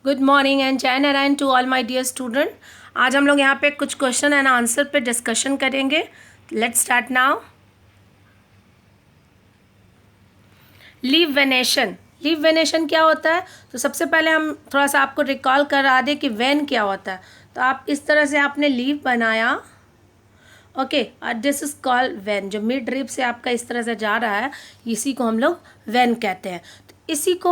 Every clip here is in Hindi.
गुड मॉर्निंग एंड जय Narayan to all my dear student. आज हम लोग यहाँ पे कुछ क्वेश्चन एंड आंसर पे डिस्कशन करेंगे। Let's start now. Leaf venation. Leaf venation क्या होता है? तो सबसे पहले हम थोड़ा सा आपको रिकॉल करा दें कि वेन क्या होता है। तो आप इस तरह से आपने लीव बनाया, ओके, और दिस इज कॉल्ड वेन। जो मिड रिब से आपका इस तरह से जा रहा है, इसी को हम लोग वेन कहते हैं। तो इसी को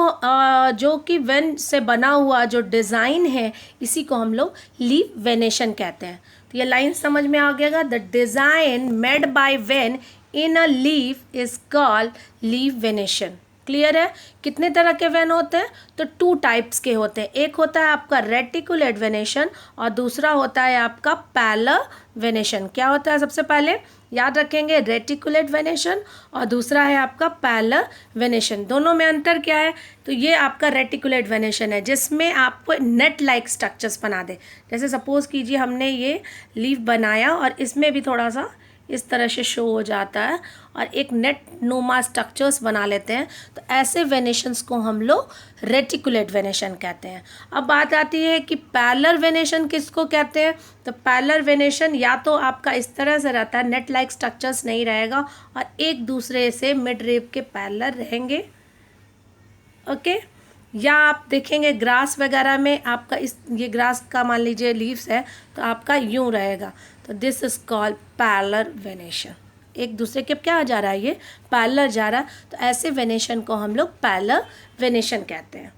जो कि वेन से बना हुआ जो डिज़ाइन है, इसी को हम लोग लीव वेनेशन कहते हैं। तो ये लाइन समझ में आ गया। The design made by when in a leave is called leave venation. Clear है? कितने तरह के वेन होते हैं? तो 2 टाइप्स के होते हैं। एक होता है आपका रेटिकुलेट वेनेशन और दूसरा होता है आपका पैरेलल वेनेशन। क्या होता है? सबसे पहले याद रखेंगे, रेटिकुलेट वेनेशन और दूसरा है आपका पैरेलल वेनेशन। दोनों में अंतर क्या है? तो ये आपका रेटिकुलेट वेनेशन है, जिसमें आपको नेट लाइक स्ट्रक्चर्स बना दे। जैसे सपोज कीजिए हमने ये लीफ बनाया और इसमें भी थोड़ा सा इस तरह से शो हो जाता है और एक नेट नुमा स्ट्रक्चर्स बना लेते हैं। तो ऐसे वेनेशंस को हम लोग रेटिकुलेट वेनेशन कहते हैं। अब बात आती है कि पैरेलल वेनेशन किसको कहते हैं? तो पैरेलल वेनेशन या तो आपका इस तरह से रहता है, नेट लाइक स्ट्रक्चर्स नहीं रहेगा और एक दूसरे से मिड रिब के पैरेलल रहेंगे, ओके। या आप देखेंगे ग्रास वगैरह में आपका ये ग्रास का मान लीजिए लीव्स है, तो आपका यूं रहेगा। तो this is called parallel venation. एक दूसरे के क्या जा रहा है? ये पैरेलल जा रहा है। तो ऐसे वेनेशन को हम लोग पैरेलल वेनेशन कहते हैं।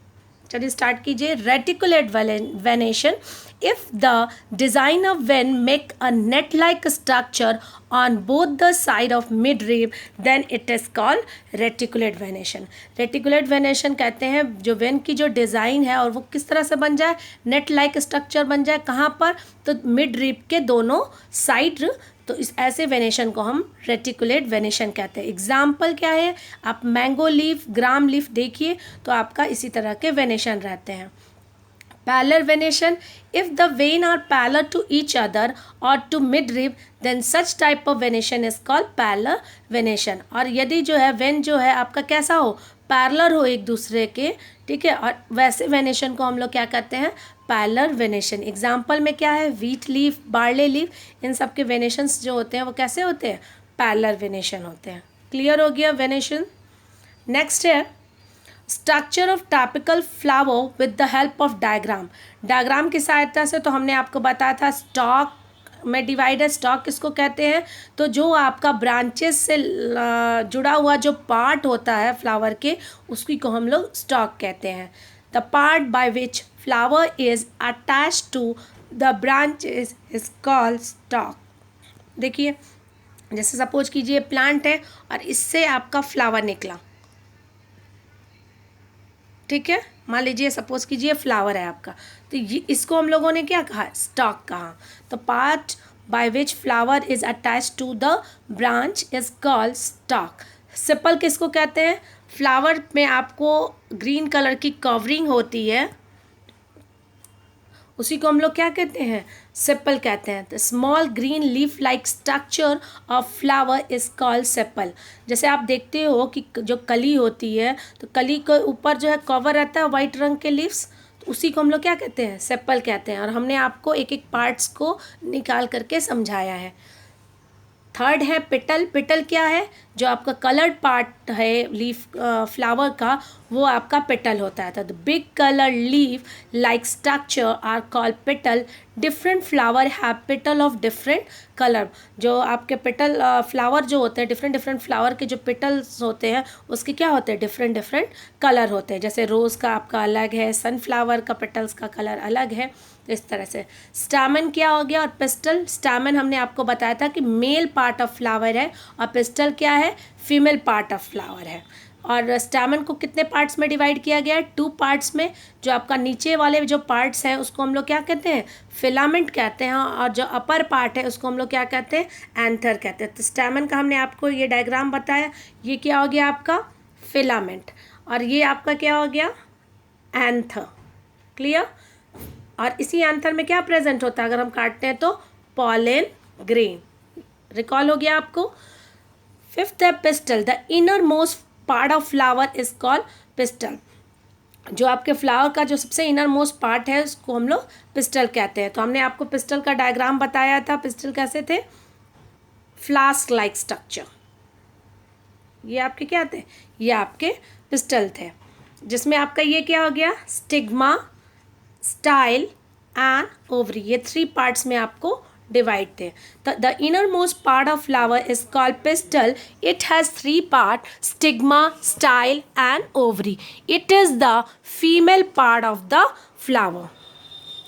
चलिए स्टार्ट कीजिए। Reticulate venation, if the design of vein make a net like structure on both the side of midrib, then it is called reticulate venation. reticulate venation कहते हैं जो वेन की जो डिज़ाइन है और वो किस तरह से बन जाए, नेट लाइक स्ट्रक्चर बन जाए। कहाँ पर? तो मिड रिब के दोनों साइड। तो इस ऐसे वेनेशन को हम रेटिकुलेट वेनेशन कहते हैं। एग्जाम्पल क्या है? आप मैंगो लीफ, ग्राम लीफ देखिए तो आपका इसी तरह के वेनेशन रहते हैं। Parallel venation, if the vein are parallel to each other or to midrib, then such type of venation is called parallel venation. और यदि जो है वेन जो है आपका कैसा हो, पैरेलल हो एक दूसरे के, ठीक है, और वैसे वेनेशन को हम लोग क्या कहते हैं? Parallel venation. एग्जाम्पल में क्या है? व्हीट लीफ, बार्ले लीफ, इन सब के वेनेशंस जो होते हैं वो कैसे होते हैं? पैरेलल वेनेशन होते हैं। क्लियर हो गया वेनेशन? नेक्स्ट है structure of topical flower with the help of diagram. Diagram की सहायता से तो हमने आपको बताया था स्टॉक में डिवाइड है। स्टॉक किसको कहते हैं? तो जो आपका ब्रांचेस से जुड़ा हुआ जो पार्ट होता है फ्लावर के, उसी को हम लोग स्टॉक कहते हैं। The part by which flower is attach to the branches is called stalk. देखिए, जैसे सपोज कीजिए प्लांट है और इससे आपका फ्लावर निकला, ठीक है। मान लीजिए सपोज कीजिए फ्लावर है आपका, तो ये इसको हम लोगों ने क्या कहा? स्टॉक कहा। तो part by which flower is attach to the branch is called stock. Sepal किसको कहते हैं? फ्लावर में आपको ग्रीन कलर की कवरिंग होती है, उसी को हम लोग क्या कहते हैं? सेपल कहते हैं। तो small green leaf like structure of flower is called sepal. जैसे आप देखते हो कि जो कली होती है, तो कली के ऊपर जो है कवर रहता है वाइट रंग के लीव्स, तो उसी को हम लोग क्या कहते हैं? सेपल कहते हैं। और हमने आपको एक एक पार्ट्स को निकाल करके समझाया है। थर्ड है पिटल। पिटल क्या है? जो आपका कलर्ड पार्ट है लीफ फ्लावर का, वो आपका पेटल होता है। तो the big colour leaf like structure are called petal. Different flower have petal of different colour. जो आपके पेटल फ्लावर जो होते हैं, डिफरेंट डिफरेंट फ्लावर के जो पेटल्स होते हैं, उसके क्या होते हैं? डिफरेंट डिफरेंट कलर होते हैं। जैसे रोज़ का आपका अलग है, सनफ्लावर का पेटल्स का कलर अलग है। तो इस तरह से स्टैमेन क्या हो गया और पिस्टल। स्टैमेन हमने आपको बताया था कि मेल पार्ट ऑफ फ्लावर है और पिस्टल क्या है? फीमेल पार्ट ऑफ फ्लावर है। और स्टैमेन को कितने पार्ट्स में डिवाइड किया गया है? 2 पार्ट्स में। जो आपका नीचे वाले जो पार्ट्स हैं उसको हम लोग क्या कहते हैं? फिलामेंट कहते हैं। और जो अपर पार्ट है उसको हम लोग क्या कहते हैं? एंथर कहते हैं। तो स्टैमेन का हमने आपको ये डायग्राम बताया। ये क्या हो गया आपका? फिलामेंट। और ये आपका क्या हो गया? एंथर। क्लियर? और इसी एंथर में क्या प्रेजेंट होता है अगर हम काटते हैं? तो पॉलन ग्रेन। रिकॉल हो गया आपको? फिफ्थ है pistol. The inner most part of flower is called pistol. जो आपके फ्लावर का जो सबसे इनर मोस्ट पार्ट है उसको हम लोग पिस्टल कहते हैं। तो हमने आपको पिस्टल का डायग्राम बताया था, पिस्टल कैसे थे, फ्लास्क लाइक स्ट्रक्चर। ये आपके क्या थे, ये आपके पिस्टल थे, जिसमें आपका ये क्या हो गया, स्टिग्मा, स्टाइल एंड ओवरी, ये 3 पार्ट्स में आपको डिवाइड थे। The innermost part of flower is called pistil. It has 3 parts: stigma, style and ovary. It is the female part of the flower.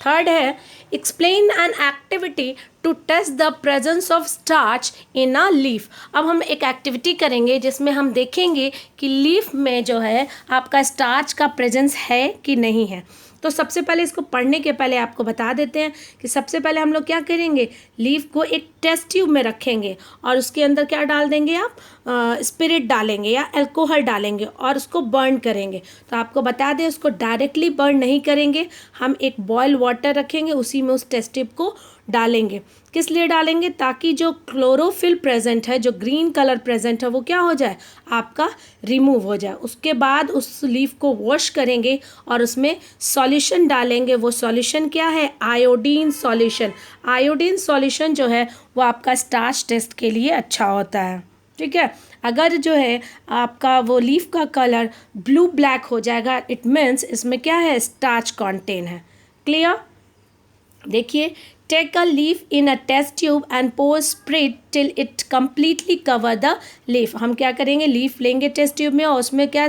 Third है, explain an activity to test the presence of starch in a leaf. अब हम एक एक्टिविटी करेंगे जिसमें हम देखेंगे कि लीफ में जो है आपका स्टार्च का प्रेजेंस है कि नहीं है। तो सबसे पहले इसको पढ़ने के पहले आपको बता देते हैं कि सबसे पहले हम लोग क्या करेंगे, लीफ को एक टेस्ट ट्यूब में रखेंगे और उसके अंदर क्या डाल देंगे आप, स्पिरिट डालेंगे या अल्कोहल डालेंगे और उसको बर्न करेंगे। तो आपको बता दें उसको डायरेक्टली बर्न नहीं करेंगे, हम एक बॉयल वाटर रखेंगे, उसी में उस टेस्ट ट्यूब को डालेंगे। किस लिए डालेंगे, ताकि जो क्लोरोफिल प्रेजेंट है, जो ग्रीन कलर प्रेजेंट है, वो क्या हो जाए, आपका रिमूव हो जाए। उसके बाद उस लीफ को वॉश करेंगे और उसमें सॉल्यूशन डालेंगे। वो सॉल्यूशन क्या है, आयोडीन सॉल्यूशन। आयोडीन सॉल्यूशन जो है वो आपका स्टार्च टेस्ट के लिए अच्छा होता है, ठीक है। अगर जो है आपका वो लीफ का कलर ब्लू ब्लैक हो जाएगा, इट मीन्स इसमें क्या है, स्टार्च कंटेन है। क्लियर। देखिए, take a leaf in a test tube and pour spirit till it completely cover the leaf. हम क्या करेंगे, लीफ लेंगे टेस्ट ट्यूब में और उसमें क्या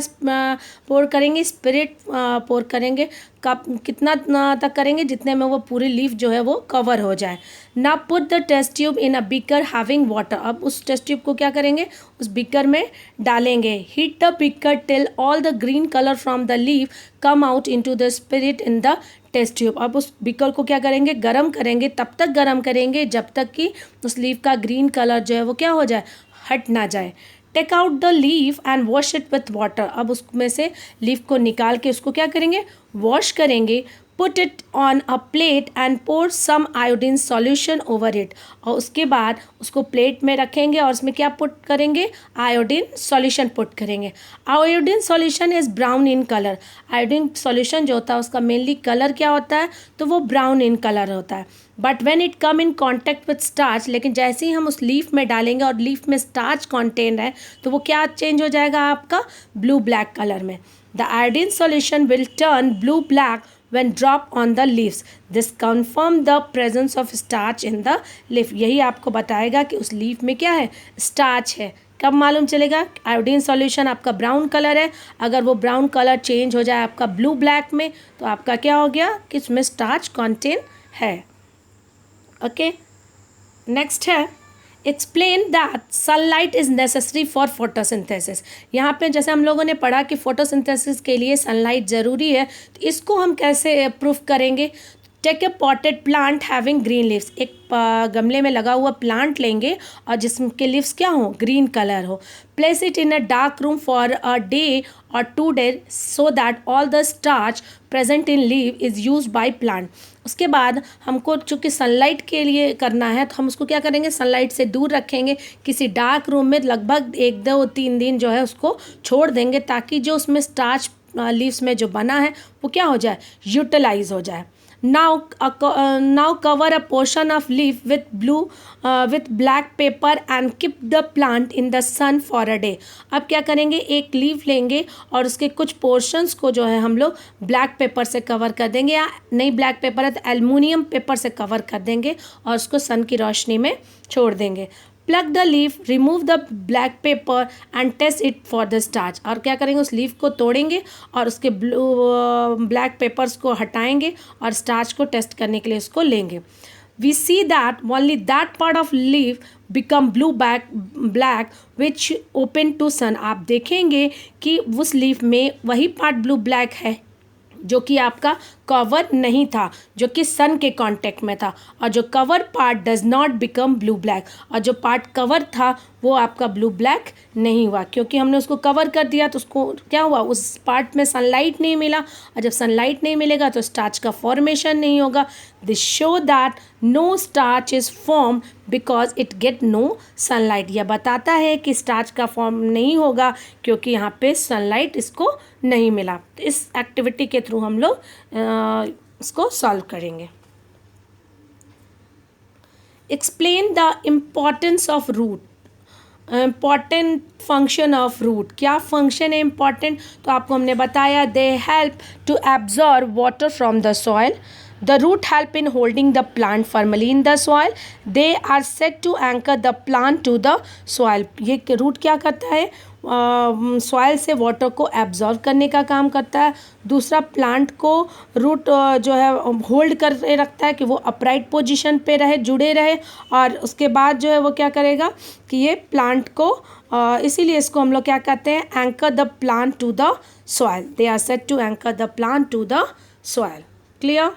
पोर करेंगे, स्पिरिट पोर करेंगे। कब कितना तक करेंगे, जितने में वो पूरी लीफ जो है वो कवर हो जाए। ना put the test tube in a beaker having water. अब उस टेस्ट ट्यूब को क्या करेंगे, उस बीकर में डालेंगे। Heat the beaker till all the green colour from the leaf come out into the spirit in the test tube. अब उस बीकर को क्या करेंगे, गर्म करेंगे। तब तक गर्म करेंगे जब तक कि उस लीफ का ग्रीन कलर जो है वो क्या हो जाए, हट ना जाए। Take out the leaf and wash it with water. अब उसमें से लीफ को निकाल के उसको क्या करेंगे, वॉश करेंगे। Put it on a plate and pour some iodine solution over it. और उसके बाद उसको प्लेट में रखेंगे और उसमें क्या पुट करेंगे, आयोडीन सॉल्यूशन पुट करेंगे। Iodine solution is brown in colour. Iodine solution जो होता है उसका मेनली कलर क्या होता है, तो वो ब्राउन इन कलर होता है। But when it come in contact with starch, लेकिन जैसे ही हम उस लीफ में डालेंगे और लीफ में स्टार्च कॉन्टेन है तो वो क्या चेंज हो जाएगा, आपका ब्लू ब्लैक कलर में। The iodine solution will turn blue black when drop on the leaves. This confirm the presence of starch in the leaf. यही आपको बताएगा कि उस लीफ में क्या है, स्टार्च है। कब मालूम चलेगा, आयोडीन सॉल्यूशन आपका ब्राउन कलर है, अगर वो ब्राउन कलर चेंज हो जाए आपका ब्लू ब्लैक में तो आपका क्या हो गया कि उसमें स्टार्च कंटेन है। ओके, नेक्स्ट है, explain that sunlight is necessary for photosynthesis. यहाँ पे जैसे हम लोगों ने पढ़ा कि फोटोसिंथेसिस के लिए सनलाइट ज़रूरी है, तो इसको हम कैसे प्रूफ करेंगे। Take a potted plant having green leaves. एक गमले में लगा हुआ प्लांट लेंगे और जिसके लीव्स क्या हो, ग्रीन कलर हो। Place it in a dark room for a day और 2 days so that all the starch present in leave is use by plant. उसके बाद हमको चूँकि सनलाइट के लिए करना है तो हम उसको क्या करेंगे, सनलाइट से दूर रखेंगे, किसी डार्क रूम में लगभग 1, 2, 3 दिन जो है उसको छोड़ देंगे, ताकि जो उसमें स्टार्च लीव्स में जो बना है वो क्या हो जाए, यूटिलाइज हो जाए। Now cover a portion of leaf with black paper and keep the plant in the sun for a day. अब क्या करेंगे, एक लीफ लेंगे और उसके कुछ पोर्शंस को जो है हम लोग ब्लैक पेपर से कवर कर देंगे, या नहीं ब्लैक पेपर है तो एल्युमिनियम पेपर से कवर कर देंगे और उसको सन की रोशनी में छोड़ देंगे। Plug the leaf, remove the black paper and test it for the starch. और क्या करेंगे, उस लीफ को तोड़ेंगे और उसके ब्लैक पेपर्स को हटाएंगे और स्टार्च को टेस्ट करने के लिए उसको लेंगे। We see that only that part of leaf become blue black which open to sun. आप देखेंगे कि उस लीफ में वही पार्ट ब्लू ब्लैक है जो कि आपका कवर नहीं था, जो कि सन के कांटेक्ट में था, और जो cover part does not become blue black, और जो पार्ट कवर था वो आपका ब्लू ब्लैक नहीं हुआ, क्योंकि हमने उसको कवर कर दिया तो उसको क्या हुआ, उस पार्ट में सनलाइट नहीं मिला, और जब सनलाइट नहीं मिलेगा तो स्टार्च का फॉर्मेशन नहीं होगा। This show that no starch is form because it get no sunlight. यह बताता है कि स्टार्च का फॉर्म नहीं होगा क्योंकि यहाँ पे सनलाइट इसको नहीं मिला। तो इस एक्टिविटी के थ्रू हम लोग इसको सॉल्व करेंगे। Explain the importance of root, important function of root. क्या फंक्शन है इम्पॉर्टेंट, तो आपको हमने बताया they help to absorb water from the soil, the root help in holding the plant firmly in the soil, they are set to anchor the plant to the soil. ये रूट क्या करता है, सॉइल से वाटर को एब्जॉर्ब करने का काम करता है। दूसरा, प्लांट को रूट जो है होल्ड कर रखता है कि वो अपराइट पोजीशन पे रहे, जुड़े रहे, और उसके बाद जो है वो क्या करेगा कि ये प्लांट को इसीलिए इसको हम लोग क्या कहते हैं, anchor the plant to the soil, they are set to anchor the plant to the soil. Clear.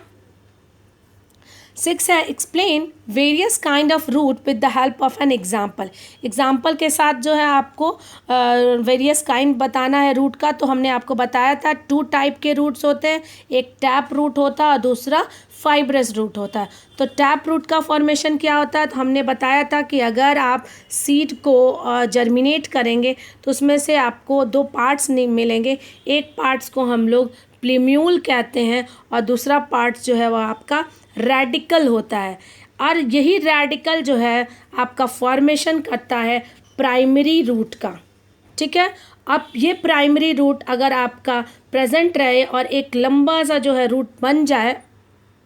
6 है explain various kind of root with the help of an example. Example के साथ जो है आपको वेरियस काइंड बताना है रूट का। तो हमने आपको बताया था 2 टाइप के रूट्स होते हैं, एक टैप रूट होता है और दूसरा फाइब्रस रूट होता है। तो टैप रूट का फॉर्मेशन क्या होता है, तो हमने बताया था कि अगर आप सीड को जर्मिनेट करेंगे तो उसमें से आपको 2 पार्ट्स मिलेंगे। एक पार्ट्स को हम लोग प्लीम्यूल कहते हैं और दूसरा पार्ट जो है वह आपका रेडिकल होता है, और यही रेडिकल जो है आपका फॉर्मेशन करता है प्राइमरी रूट का। ठीक है, अब ये प्राइमरी रूट अगर आपका प्रेजेंट रहे और एक लंबा सा जो है रूट बन जाए,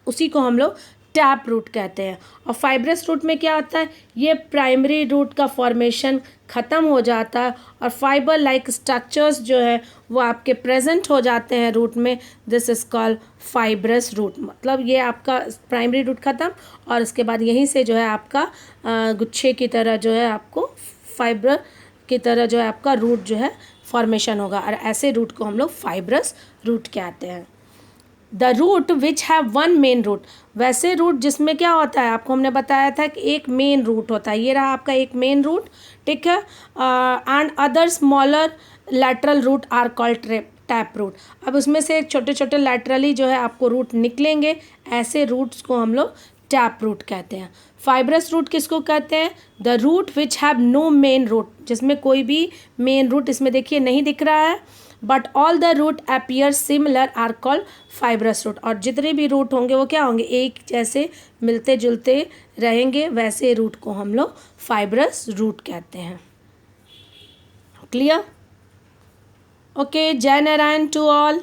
उसी को हम लोग टैप रूट कहते हैं। और फाइब्रस रूट में क्या होता है, ये प्राइमरी रूट का फॉर्मेशन ख़त्म हो जाता है और फाइबर लाइक स्ट्रक्चर्स जो है वो आपके प्रेजेंट हो जाते हैं रूट में। This is called fibrous root. मतलब ये आपका प्राइमरी रूट ख़त्म और उसके बाद यहीं से जो है आपका गुच्छे की तरह जो है आपको फाइबर की तरह जो है आपका रूट जो है फॉर्मेशन होगा, और ऐसे रूट को हम लोग फाइब्रस रूट कहते हैं। The root which have one main root, वैसे रूट जिसमें क्या होता है, आपको हमने बताया था कि एक मेन रूट होता है, ये रहा आपका एक मेन रूट। ठीक है, and other smaller lateral root are called tap root. अब उसमें से छोटे छोटे लैटरली जो है आपको रूट निकलेंगे, ऐसे रूट्स को हम लोग टैप रूट कहते हैं। फाइब्रस रूट किसको कहते हैं, the root which have no main root, जिसमें कोई भी मेन रूट इसमें देखिए नहीं दिख रहा है, but all the root appear similar are called fibrous root. और जितने भी रूट होंगे वो क्या होंगे, एक जैसे मिलते जुलते रहेंगे, वैसे रूट को हम लोग फाइब्रस रूट कहते हैं। क्लियर। ओके, जय नारायण टू ऑल।